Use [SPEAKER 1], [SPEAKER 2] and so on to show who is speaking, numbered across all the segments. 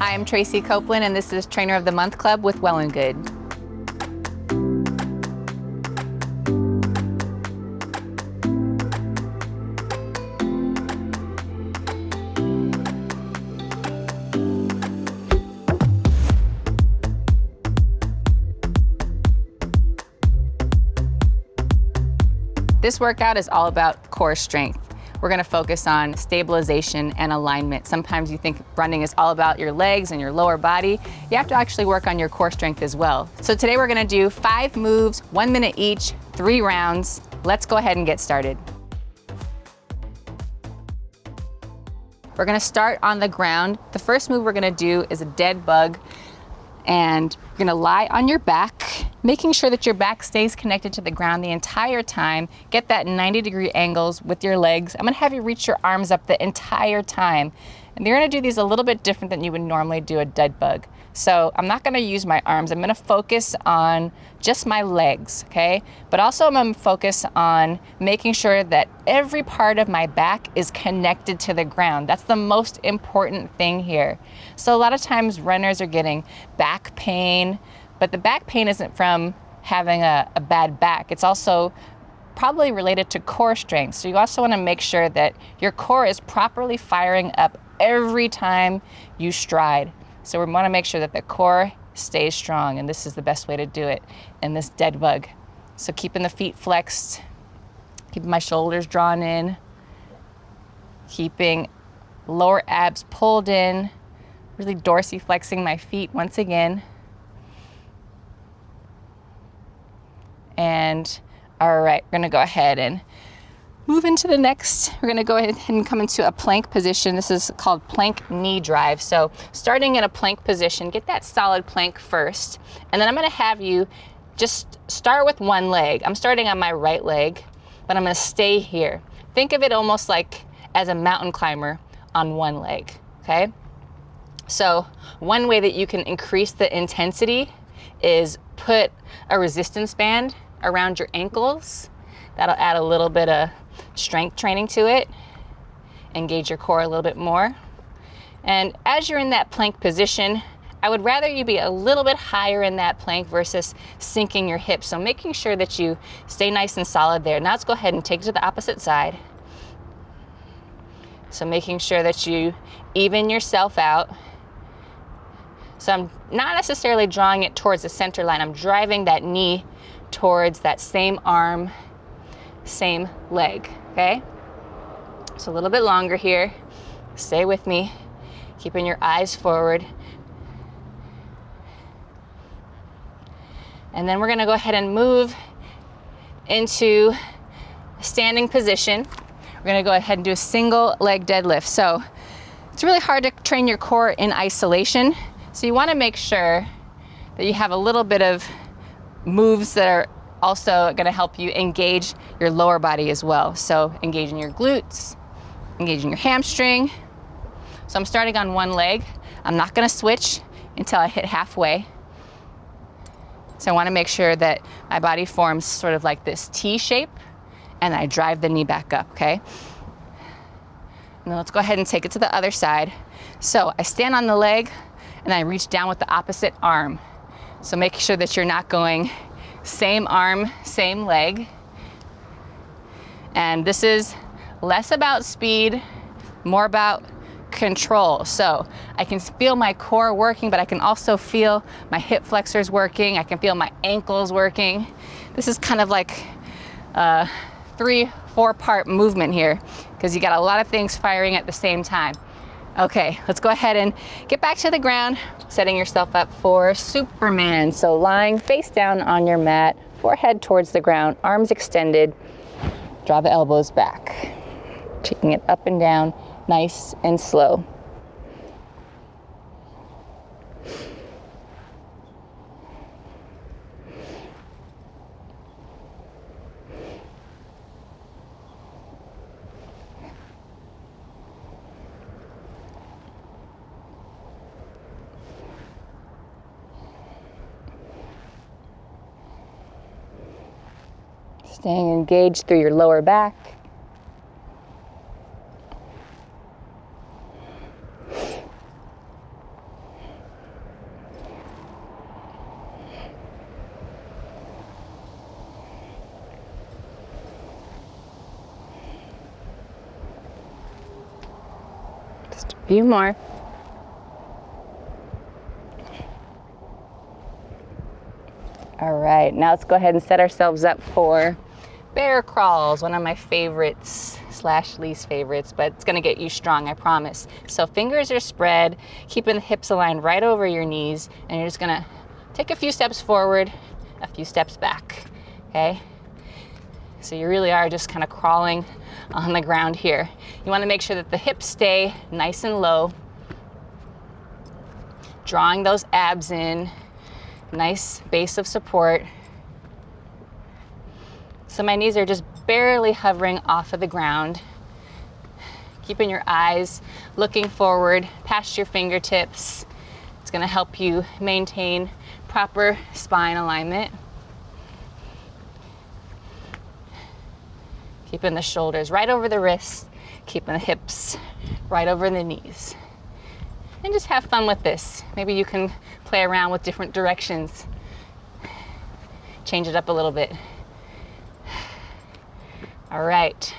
[SPEAKER 1] Hi, I'm Traci Copeland, and this is Trainer of the Month Club with Well+Good. This workout is all about core strength. We're gonna focus on stabilization and alignment. Sometimes you think running is all about your legs and your lower body. You have to actually work on your core strength as well. So today we're gonna do 5 moves, 1 minute each, 3 rounds. Let's go ahead and get started. We're gonna start on the ground. The first move we're gonna do is a dead bug, and you're gonna lie on your back, making sure that your back stays connected to the ground the entire time. Get that 90-degree angles with your legs. I'm gonna have you reach your arms up the entire time. And you're gonna do these a little bit different than you would normally do a dead bug. So I'm not gonna use my arms. I'm gonna focus on just my legs, okay? But also I'm gonna focus on making sure that every part of my back is connected to the ground. That's the most important thing here. So a lot of times runners are getting back pain, but the back pain isn't from having a bad back. It's also probably related to core strength. So you also wanna make sure that your core is properly firing up every time you stride. So we wanna make sure that the core stays strong, and this is the best way to do it in this dead bug. So keeping the feet flexed, keeping my shoulders drawn in, keeping lower abs pulled in, really dorsiflexing my feet once again. And all right, we're gonna go ahead and move into the next. We're gonna go ahead and come into a plank position. This is called plank knee drive. So starting in a plank position, get that solid plank first. And then I'm gonna have you just start with one leg. I'm starting on my right leg, but I'm gonna stay here. Think of it almost like as a mountain climber on one leg, okay? So one way that you can increase the intensity is put a resistance band around your ankles. That'll add a little bit of strength training to it, engage your core a little bit more. And as you're in that plank position, I would rather you be a little bit higher in that plank versus sinking your hips. So making sure that you stay nice and solid there. Now let's go ahead and take it to the opposite side. So making sure that you even yourself out. So I'm not necessarily drawing it towards the center line. I'm driving that knee towards that same arm, same leg, okay? So a little bit longer here. Stay with me, keeping your eyes forward. And then we're gonna go ahead and move into a standing position. We're gonna go ahead and do a single leg deadlift. So it's really hard to train your core in isolation. So you wanna make sure that you have a little bit of moves that are also gonna help you engage your lower body as well. So engaging your glutes, engaging your hamstring. So I'm starting on one leg. I'm not gonna switch until I hit halfway. So I wanna make sure that my body forms sort of like this T shape, and I drive the knee back up, okay? And then let's go ahead and take it to the other side. So I stand on the leg, and I reach down with the opposite arm. So make sure that you're not going same arm, same leg. And this is less about speed, more about control. So I can feel my core working, but I can also feel my hip flexors working. I can feel my ankles working. This is kind of like a 3-4 part movement here, because you got a lot of things firing at the same time. Okay, let's go ahead and get back to the ground, setting yourself up for Superman. So lying face down on your mat, forehead towards the ground, arms extended, draw the elbows back, taking it up and down, nice and slow. Staying engaged through your lower back. few more. All right, now let's go ahead and set ourselves up for bear crawls, one of my favorites / least favorites, but it's gonna get you strong, I promise. So fingers are spread, keeping the hips aligned right over your knees, and you're just gonna take a few steps forward, a few steps back, okay? So you really are just kind of crawling on the ground here. You wanna make sure that the hips stay nice and low, drawing those abs in, nice base of support. So my knees are just barely hovering off of the ground. Keeping your eyes looking forward past your fingertips. It's gonna help you maintain proper spine alignment. Keeping the shoulders right over the wrists, keeping the hips right over the knees. And just have fun with this. Maybe you can play around with different directions. Change it up a little bit. All right,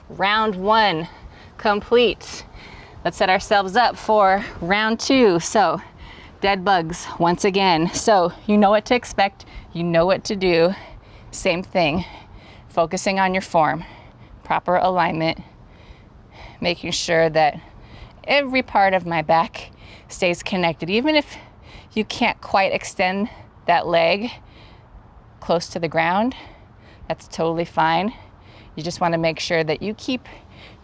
[SPEAKER 1] round 1 complete. Let's set ourselves up for round 2. So, dead bugs once again. So, you know what to expect, you know what to do. Same thing, focusing on your form, proper alignment, making sure that every part of my back stays connected. Even if you can't quite extend that leg close to the ground, that's totally fine. You just want to make sure that you keep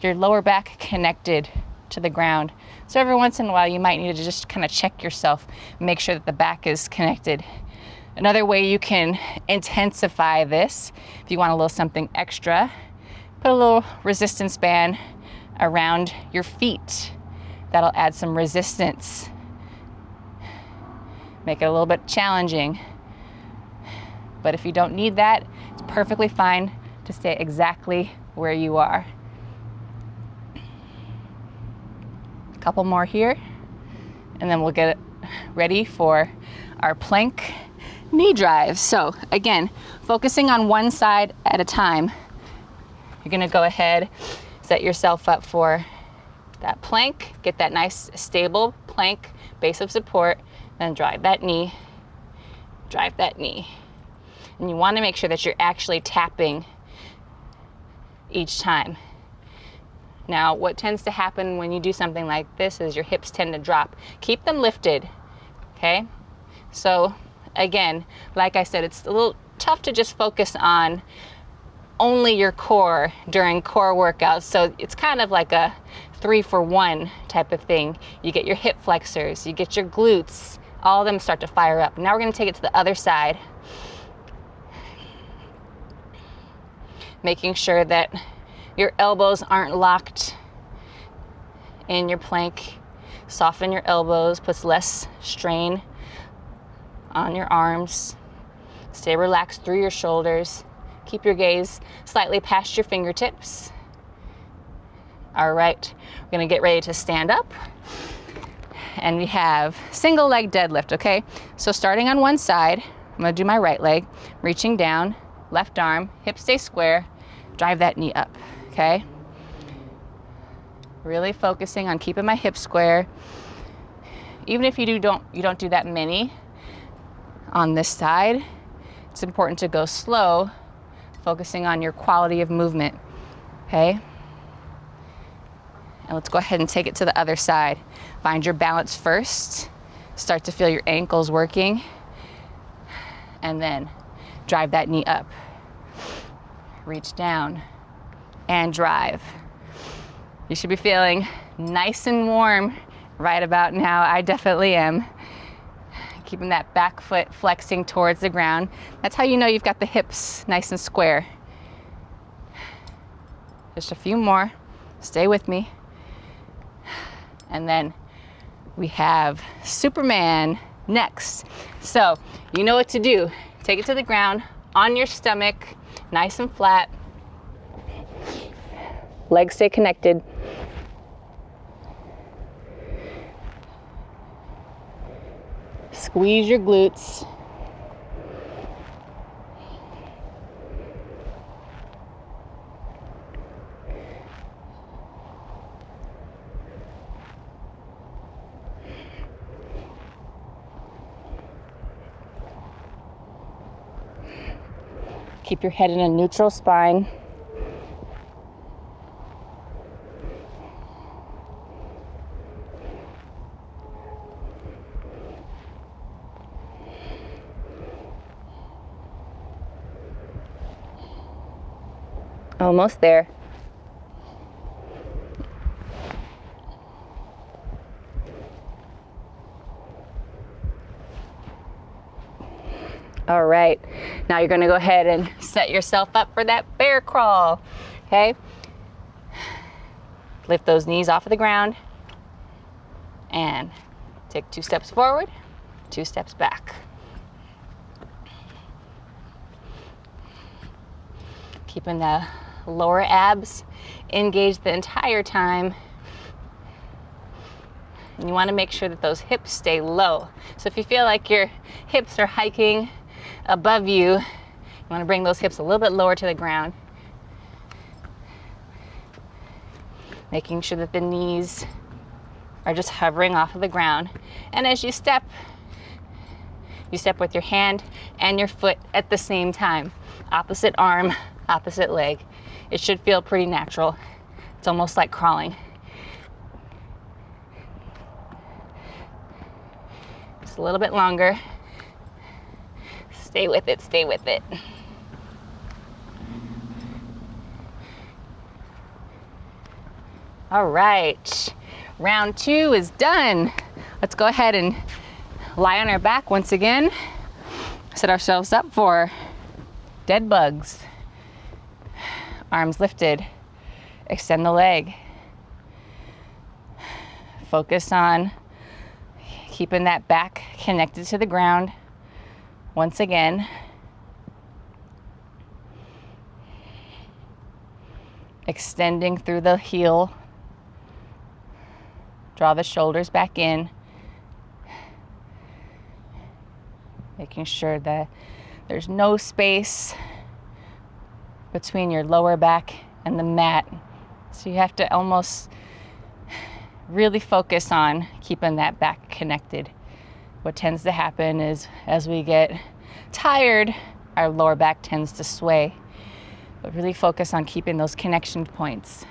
[SPEAKER 1] your lower back connected to the ground. So every once in a while you might need to just kind of check yourself, make sure that the back is connected. Another way you can intensify this, if you want a little something extra, put a little resistance band around your feet. That'll add some resistance. Make it a little bit challenging. But if you don't need that, it's perfectly fine to stay exactly where you are. A couple more here, and then we'll get ready for our plank knee drive. So again, focusing on one side at a time. You're gonna go ahead, set yourself up for that plank, get that nice stable plank base of support, then drive that knee, drive that knee. And you wanna make sure that you're actually tapping each time. Now, what tends to happen when you do something like this is your hips tend to drop. Keep them lifted, okay? So again, like I said, it's a little tough to just focus on only your core during core workouts. So it's kind of like a 3-for-1 type of thing. You get your hip flexors, you get your glutes, all of them start to fire up. Now we're gonna take it to the other side. Making sure that your elbows aren't locked in your plank. Soften your elbows, puts less strain on your arms. Stay relaxed through your shoulders. Keep your gaze slightly past your fingertips. All right, we're gonna get ready to stand up. And we have single leg deadlift, okay? So starting on one side, I'm gonna do my right leg, reaching down, left arm, hips stay square, drive that knee up, okay? Really focusing on keeping my hips square. Even if you don't do that many on this side, it's important to go slow, focusing on your quality of movement, okay? And let's go ahead and take it to the other side. Find your balance first. Start to feel your ankles working. And then drive that knee up. Reach down and drive. You should be feeling nice and warm right about now. I definitely am. Keeping that back foot flexing towards the ground. That's how you know you've got the hips nice and square. Just a few more. Stay with me. And then we have Superman next. So you know what to do. Take it to the ground on your stomach, nice and flat. Legs stay connected. Squeeze your glutes. Keep your head in a neutral spine. Almost there. All right, now you're gonna go ahead and set yourself up for that bear crawl, okay? Lift those knees off of the ground and take 2 steps forward, 2 steps back. Keeping the lower abs engaged the entire time. And you wanna make sure that those hips stay low. So if you feel like your hips are hiking above you, you want to bring those hips a little bit lower to the ground. Making sure that the knees are just hovering off of the ground. And as you step with your hand and your foot at the same time. Opposite arm, opposite leg. It should feel pretty natural. It's almost like crawling. Just a little bit longer. Stay with it, stay with it. All right, round 2 is done. Let's go ahead and lie on our back once again. Set ourselves up for dead bugs. Arms lifted, extend the leg. Focus on keeping that back connected to the ground. Once again, extending through the heel. Draw the shoulders back in. Making sure that there's no space between your lower back and the mat. So you have to almost really focus on keeping that back connected. What tends to happen is as we get tired, our lower back tends to sway. But really focus on keeping those connection points.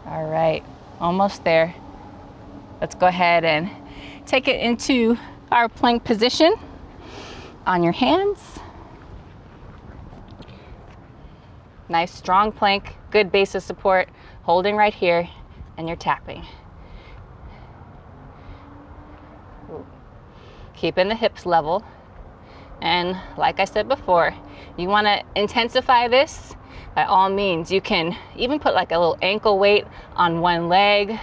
[SPEAKER 1] All right, almost there. Let's go ahead and take it into our plank position on your hands. Nice strong plank, good base of support, holding right here, and you're tapping. Keeping the hips level. And like I said before, you want to intensify this. By all means, you can even put like a little ankle weight on one leg,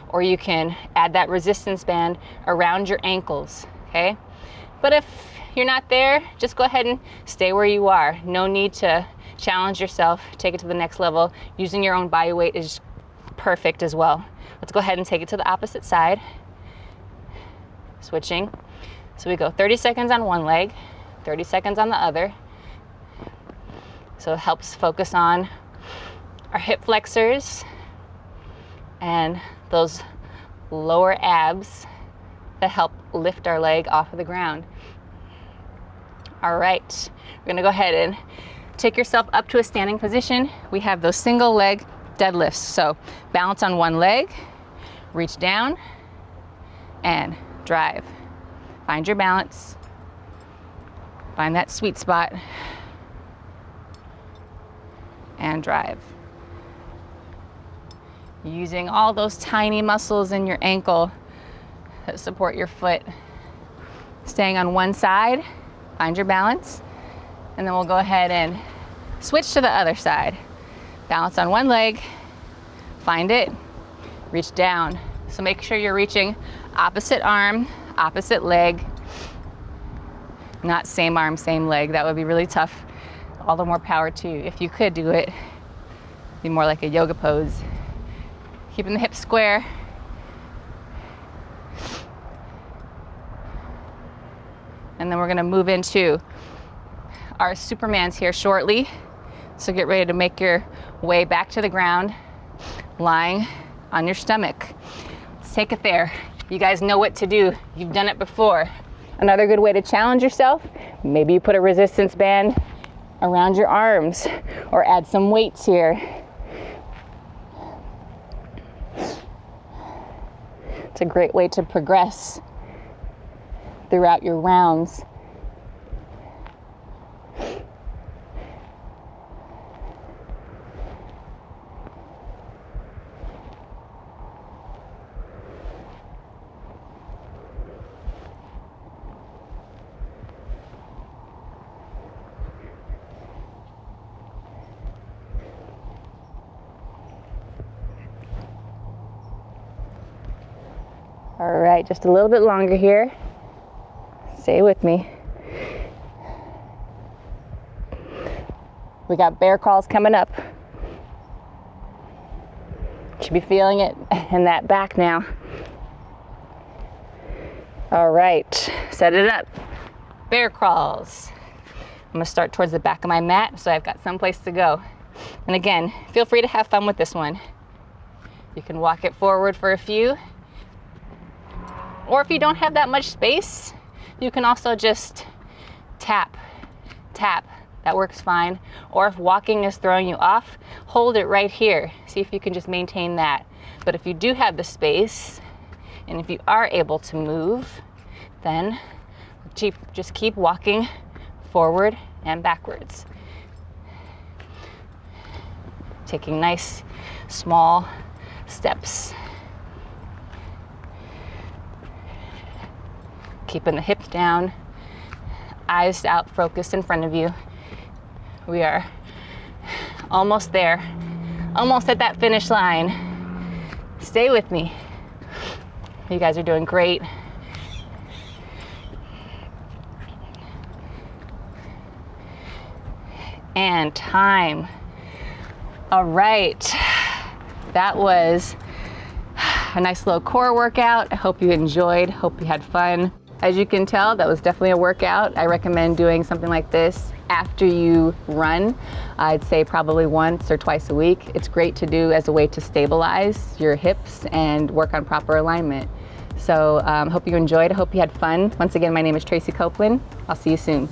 [SPEAKER 1] or you can add that resistance band around your ankles, okay? But if you're not there, just go ahead and stay where you are. No need to challenge yourself, take it to the next level. Using your own body weight is perfect as well. Let's go ahead and take it to the opposite side. Switching. So we go 30 seconds on one leg, 30 seconds on the other. So it helps focus on our hip flexors and those lower abs that help lift our leg off of the ground. All right, we're gonna go ahead and take yourself up to a standing position. We have those single leg deadlifts. So balance on one leg, reach down and drive. Find your balance, find that sweet spot and drive. Using all those tiny muscles in your ankle that support your foot. Staying on one side, find your balance, and then we'll go ahead and switch to the other side. Balance on one leg, find it, reach down. So make sure you're reaching opposite arm, opposite leg, not same arm, same leg. That would be really tough. All the more power to you. If you could do it, be more like a yoga pose. Keeping the hips square. And then we're gonna move into our Supermans here shortly. So get ready to make your way back to the ground, lying on your stomach. Let's take it there. You guys know what to do. You've done it before. Another good way to challenge yourself, maybe you put a resistance band around your arms or add some weights here. It's a great way to progress throughout your rounds. All right, just a little bit longer here. Stay with me. We got bear crawls coming up. Should be feeling it in that back now. All right, set it up. Bear crawls. I'm gonna start towards the back of my mat so I've got someplace to go. And again, feel free to have fun with this one. You can walk it forward for a few. Or if you don't have that much space, you can also just tap, tap. That works fine. Or if walking is throwing you off, hold it right here. See if you can just maintain that. But if you do have the space, and if you are able to move, then just keep walking forward and backwards. Taking nice, small steps. Keeping the hips down, eyes out, focused in front of you. We are almost there, almost at that finish line. Stay with me. You guys are doing great. And time. All right, that was a nice little core workout. I hope you enjoyed, hope you had fun. As you can tell, that was definitely a workout. I recommend doing something like this after you run. I'd say probably once or twice a week. It's great to do as a way to stabilize your hips and work on proper alignment. So hope you enjoyed, I hope you had fun. Once again, my name is Traci Copeland. I'll see you soon.